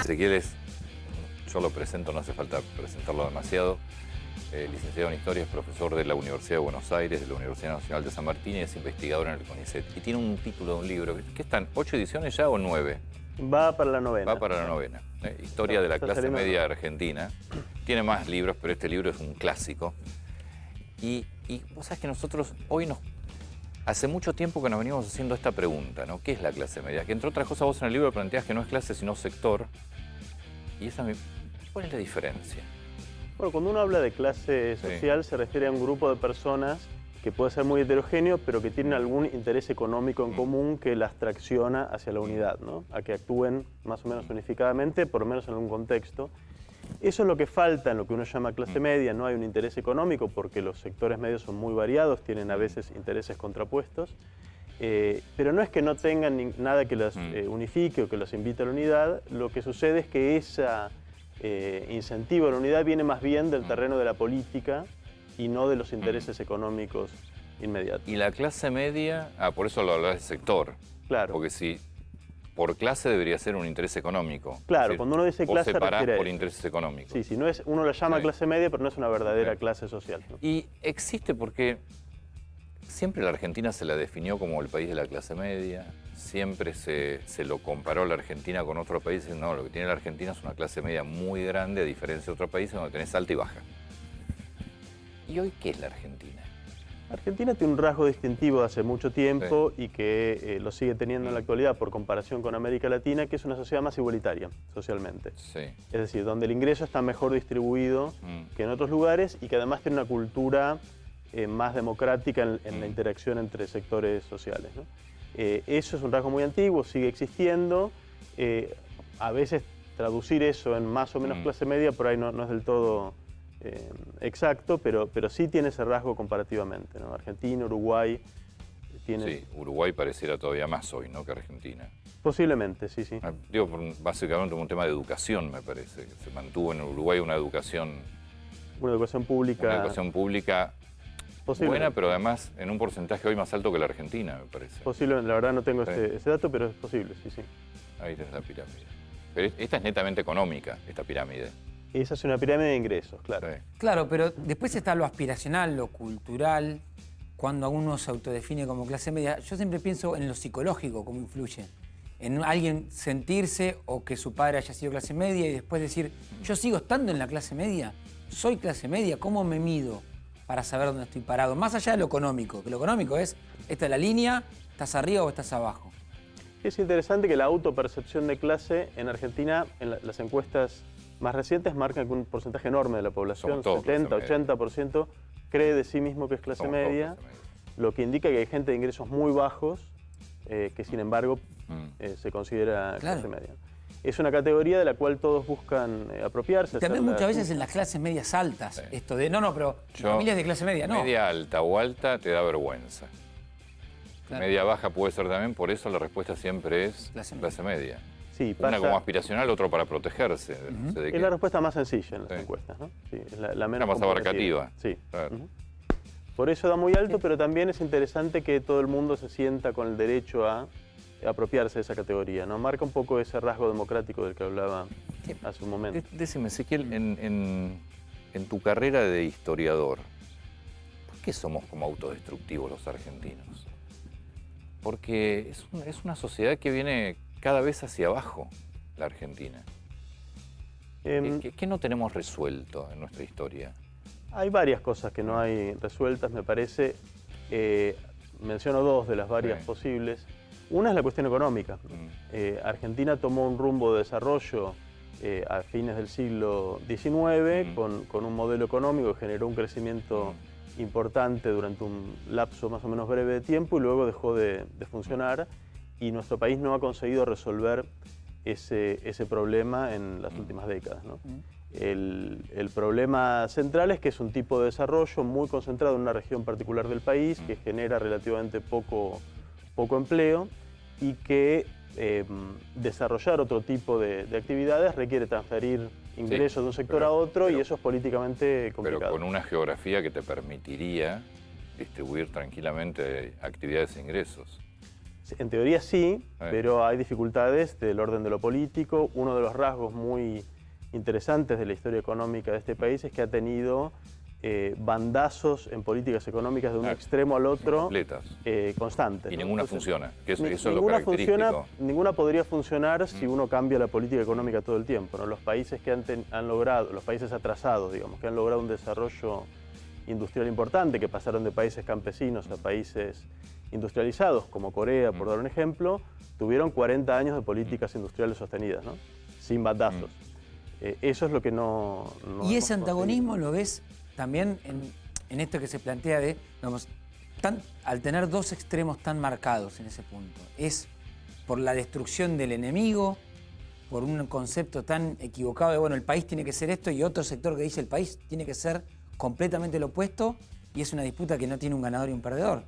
Ezequiel es, yo lo presento, no hace falta presentarlo demasiado, licenciado en Historia, es profesor de la Universidad de Buenos Aires, de la Universidad Nacional de San Martín y es investigador en el CONICET. Y tiene un título de un libro, ¿qué están? ¿8 ediciones ya o 9? Va para la novena. Va para la novena. Historia de la clase media argentina. Tiene más libros, pero este libro es un clásico. Y vos sabés que nosotros hoy hace mucho tiempo que nos venimos haciendo esta pregunta, ¿no? ¿Qué es la clase media? Que entre otras cosas vos en el libro planteás que no es clase sino sector. Y ¿cuál es la diferencia? Bueno, cuando uno habla de clase social se refiere a un grupo de personas que puede ser muy heterogéneo, pero que tienen algún interés económico en común que las tracciona hacia la unidad, ¿no? A que actúen más o menos unificadamente, por lo menos en algún contexto. Eso es lo que falta en lo que uno llama clase media. No hay un interés económico porque los sectores medios son muy variados, tienen a veces intereses contrapuestos, pero no es que no tengan nada que los unifique o que los invite a la unidad. Lo que sucede es que esa incentivo a la unidad viene más bien del terreno de la política y no de los intereses económicos inmediatos. Y la clase media, por eso lo hablás de sector. Claro. Porque si por clase debería ser un interés económico. Claro, es decir, cuando uno dice clase separás refiere a por eso. intereses económicos. Sí, no es, uno la llama clase media, pero no es una verdadera clase social, ¿no? Y existe porque siempre la Argentina se la definió como el país de la clase media, siempre se lo comparó la Argentina con otro país, y no, lo que tiene la Argentina es una clase media muy grande, a diferencia de otros países donde tenés alta y baja. ¿Y hoy qué es la Argentina? Argentina tiene un rasgo distintivo de hace mucho tiempo y que lo sigue teniendo en la actualidad por comparación con América Latina, que es una sociedad más igualitaria socialmente. Sí. Es decir, donde el ingreso está mejor distribuido que en otros lugares y que además tiene una cultura más democrática en la interacción entre sectores sociales, ¿no? Eso es un rasgo muy antiguo, sigue existiendo. A veces traducir eso en más o menos clase media por ahí no es del todo exacto, pero sí tiene ese rasgo comparativamente, ¿no? Argentina, Uruguay tiene... Sí, Uruguay pareciera todavía más hoy, ¿no?, que Argentina. Posiblemente, sí. Digo, básicamente por un tema de educación, me parece. Se mantuvo en Uruguay una educación pública. Una educación pública buena, pero además en un porcentaje hoy más alto que la Argentina, me parece. Posiblemente, la verdad no tengo ese dato, pero es posible, sí. Ahí tenés la pirámide. Pero esta es netamente económica, esta pirámide. Esa es una pirámide de ingresos, claro. Sí. Claro, pero después está lo aspiracional, lo cultural, cuando uno se autodefine como clase media. Yo siempre pienso en lo psicológico, cómo influye. En alguien sentirse o que su padre haya sido clase media y después decir, yo sigo estando en la clase media, soy clase media, ¿cómo me mido para saber dónde estoy parado? Más allá de lo económico, que lo económico es, esta es la línea, estás arriba o estás abajo. Es interesante que la autopercepción de clase en Argentina, en las encuestas más recientes, marcan que un porcentaje enorme de la población, 70, 80%, cree de sí mismo que es clase media, lo que indica que hay gente de ingresos muy bajos que sin embargo se considera clase media. Es una categoría de la cual todos buscan apropiarse. También muchas veces en las clases medias altas, esto de, pero familias de clase media, no. Media alta o alta te da vergüenza. Claro. Media baja puede ser también, por eso la respuesta siempre es clase media. Sí, una como aspiracional, otro para protegerse. No sé de es la respuesta más sencilla en las encuestas, ¿no? Sí, es la menos más abarcativa. Sí. Claro. Por eso da muy alto, pero también es interesante que todo el mundo se sienta con el derecho a apropiarse de esa categoría, ¿no? Marca un poco ese rasgo democrático del que hablaba hace un momento. Decime, Ezequiel, en tu carrera de historiador, ¿por qué somos como autodestructivos los argentinos? Porque es una sociedad que viene cada vez hacia abajo, la Argentina. ¿Qué no tenemos resuelto en nuestra historia? Hay varias cosas que no hay resueltas, me parece. Menciono dos de las varias posibles. Una es la cuestión económica. Argentina tomó un rumbo de desarrollo a fines del siglo XIX con un modelo económico que generó un crecimiento importante durante un lapso más o menos breve de tiempo y luego dejó de funcionar. Y nuestro país no ha conseguido resolver ese problema en las últimas décadas, ¿no? El problema central es que es un tipo de desarrollo muy concentrado en una región particular del país que genera relativamente poco empleo y que desarrollar otro tipo de actividades requiere transferir ingresos de un sector a otro y eso es políticamente complicado. Pero con una geografía que te permitiría distribuir tranquilamente actividades e ingresos. En teoría sí, pero hay dificultades del orden de lo político. Uno de los rasgos muy interesantes de la historia económica de este país es que ha tenido bandazos en políticas económicas de un extremo al otro constantes. Y ninguna funciona, que eso es lo ninguna característico. Ninguna podría funcionar si uno cambia la política económica todo el tiempo, ¿no? Los países que han logrado, los países atrasados, digamos, que han logrado un desarrollo industrial importante, que pasaron de países campesinos a países industrializados, como Corea, por dar un ejemplo, tuvieron 40 años de políticas industriales sostenidas, ¿no? Sin bandazos. Eso es lo que no ¿Y ese antagonismo lo ves también en esto que se plantea de, digamos, al tener dos extremos tan marcados en ese punto? ¿Es por la destrucción del enemigo, por un concepto tan equivocado de, bueno, el país tiene que ser esto, y otro sector que dice el país tiene que ser completamente lo opuesto, y es una disputa que no tiene un ganador y un perdedor?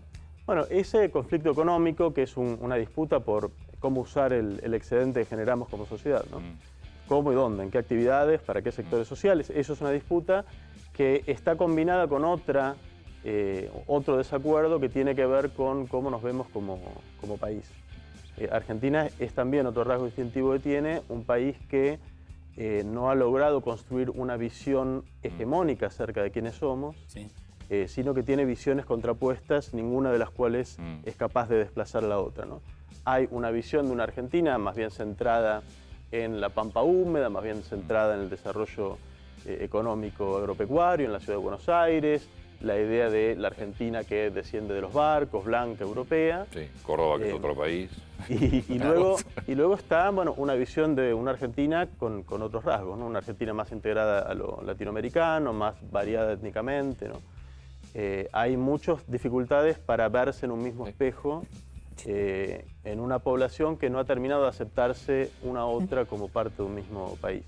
Bueno, ese conflicto económico, que es una disputa por cómo usar el excedente que generamos como sociedad, ¿no? ¿Cómo y dónde? ¿En qué actividades? ¿Para qué sectores sociales? Eso es una disputa que está combinada con otro desacuerdo que tiene que ver con cómo nos vemos como país. Argentina es también otro rasgo distintivo que tiene, un país que no ha logrado construir una visión hegemónica acerca de quiénes somos, Sí. Sino que tiene visiones contrapuestas, ninguna de las cuales es capaz de desplazar a la otra, ¿no? Hay una visión de una Argentina más bien centrada en la pampa húmeda, más bien centrada en el desarrollo económico agropecuario en la ciudad de Buenos Aires, la idea de la Argentina que desciende de los barcos, blanca, europea. Sí, Córdoba, que es otro país. Y luego está, bueno, una visión de una Argentina con otros rasgos, ¿no? Una Argentina más integrada a lo latinoamericano, más variada étnicamente, ¿no? Hay muchas dificultades para verse en un mismo espejo en una población que no ha terminado de aceptarse una a otra como parte de un mismo país.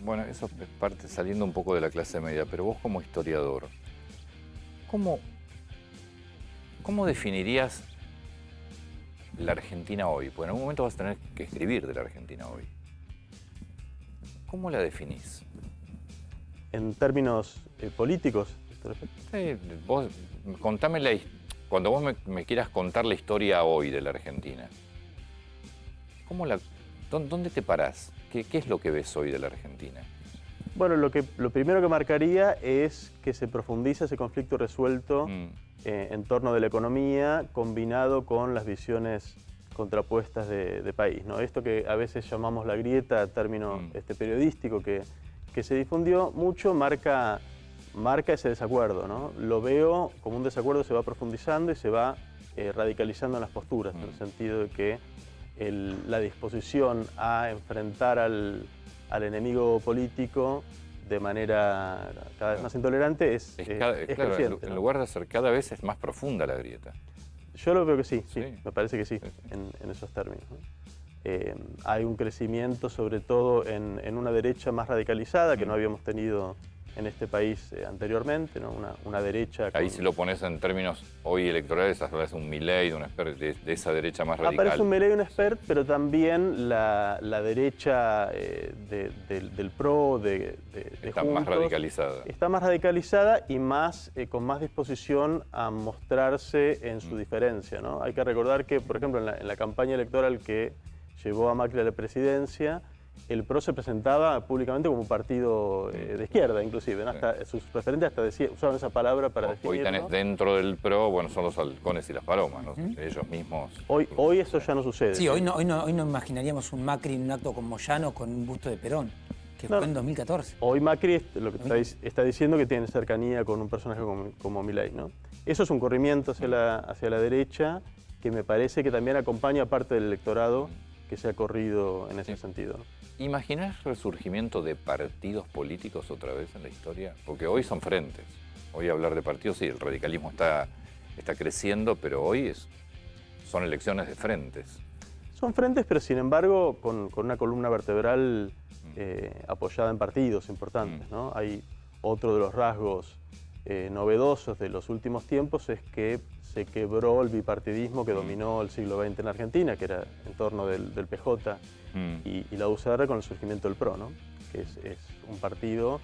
Bueno, eso es parte saliendo un poco de la clase media, pero vos como historiador, ¿cómo definirías la Argentina hoy? Porque en algún momento vas a tener que escribir de la Argentina hoy. ¿Cómo la definís? En términos políticos. Sí, vos contame cuando vos me quieras contar la historia hoy de la Argentina, ¿dónde te parás? ¿Qué es lo que ves hoy de la Argentina? Bueno, lo primero que marcaría es que se profundiza ese conflicto resuelto en torno de la economía, combinado con las visiones contrapuestas de país, ¿no? Esto que a veces llamamos la grieta, término periodístico que se difundió mucho, marca ese desacuerdo, ¿no? Lo veo como un desacuerdo que se va profundizando y se va radicalizando en las posturas, en el sentido de que la disposición a enfrentar al enemigo político de manera cada vez más intolerante es claro, creciente, en ¿no? lugar de ser cada vez es más profunda la grieta. Yo lo veo que sí, Sí. me parece que sí, en esos términos, ¿no? Hay un crecimiento sobre todo en una derecha más radicalizada que no habíamos tenido en este país anteriormente, ¿no? Una derecha... Ahí si lo pones en términos hoy electorales, aparece un Milei, un expert de esa derecha más radical. Aparece un Milei, un expert, pero también la derecha del PRO, de Está Juntos, más radicalizada. Está más radicalizada y con más disposición a mostrarse en su diferencia, ¿no? Hay que recordar que, por ejemplo, en la campaña electoral que llevó a Macri a la presidencia, el PRO se presentaba públicamente como un partido de izquierda, inclusive, ¿no? Hasta sus referentes usaban esa palabra para definirlo. Hoy tenés dentro del PRO, bueno, son los halcones y las palomas, ¿no? Ellos mismos. Hoy eso ya no sucede. Sí, hoy no imaginaríamos un Macri en un acto con Moyano con un busto de Perón, que fue en 2014. Hoy Macri lo que está diciendo que tiene cercanía con un personaje como Milei, ¿no? Eso es un corrimiento hacia la derecha que me parece que también acompaña parte del electorado que se ha corrido en ese sentido, ¿no? ¿Imaginás resurgimiento de partidos políticos otra vez en la historia? Porque hoy son frentes. Hoy hablar de partidos, sí, el radicalismo está creciendo, pero hoy son elecciones de frentes. Son frentes, pero sin embargo con una columna vertebral apoyada en partidos importantes, ¿no? Hay otro de los rasgos novedosos de los últimos tiempos es que se quebró el bipartidismo que dominó el siglo XX en Argentina, que era en torno del PJ y la UCR con el surgimiento del PRO, ¿no? Que es un partido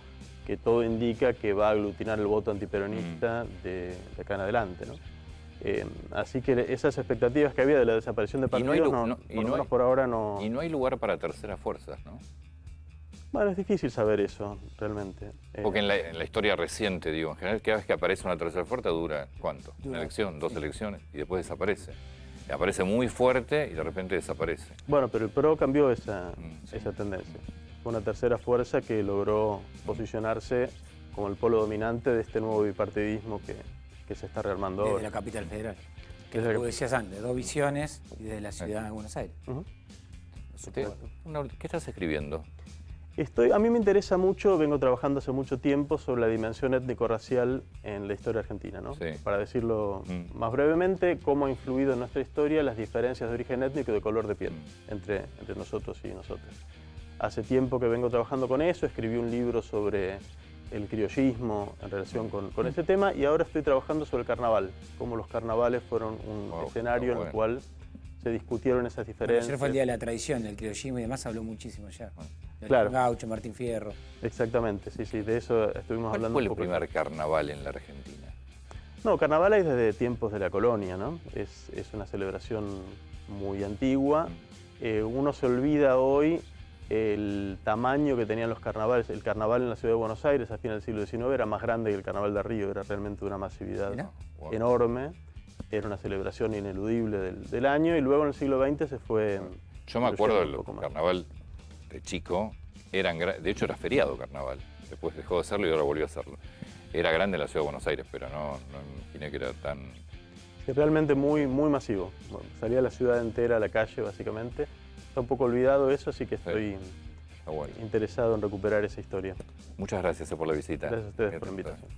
que todo indica que va a aglutinar el voto antiperonista de acá en adelante, ¿no? Así que esas expectativas que había de la desaparición de partidos, por lo menos por ahora no... Y no hay lugar para terceras fuerzas, ¿no? Bueno, es difícil saber eso, realmente. Porque en la historia reciente, digo, en general, cada vez que aparece una tercera fuerza dura, ¿cuánto? Una elección, 2 elecciones, y después desaparece. Y aparece muy fuerte y de repente desaparece. Bueno, pero el PRO cambió esa tendencia. Fue una tercera fuerza que logró posicionarse como el polo dominante de este nuevo bipartidismo que se está rearmando ahora. Desde la capital federal. Que es lo que decías antes, 2 visiones y desde la ciudad de Buenos Aires. ¿Qué estás escribiendo? A mí me interesa mucho, vengo trabajando hace mucho tiempo sobre la dimensión étnico-racial en la historia argentina, ¿no? Sí. Para decirlo más brevemente, cómo ha influido en nuestra historia las diferencias de origen étnico y de color de piel entre nosotros y nosotras. Hace tiempo que vengo trabajando con eso, escribí un libro sobre el criollismo en relación con ese tema y ahora estoy trabajando sobre el carnaval, cómo los carnavales fueron un escenario en el cual se discutieron esas diferencias. Ayer fue el Día de la Tradición, del criollismo y demás, habló muchísimo ya. Claro. Gaucho, Martín Fierro. Exactamente, sí, de eso estuvimos hablando un poco. ¿Cuál fue el primer carnaval en la Argentina? No, carnaval hay desde tiempos de la colonia, ¿no? Es una celebración muy antigua. Uno se olvida hoy el tamaño que tenían los carnavales. El carnaval en la ciudad de Buenos Aires a finales del siglo XIX era más grande que el carnaval de Río, era realmente una masividad enorme. Era una celebración ineludible del año y luego en el siglo XX se fue... Yo me acuerdo del carnaval de chico, de hecho era feriado carnaval, después dejó de serlo y ahora volvió a hacerlo. Era grande en la ciudad de Buenos Aires, pero no imaginé que era tan... Es realmente muy masivo. Bueno, salía la ciudad entera a la calle básicamente. Está un poco olvidado eso, así que estoy interesado en recuperar esa historia. Muchas gracias por la visita. Gracias a ustedes por la invitación.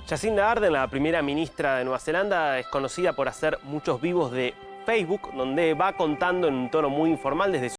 Jacinda Ardern, la primera ministra de Nueva Zelanda, es conocida por hacer muchos vivos de Facebook, donde va contando en un tono muy informal desde su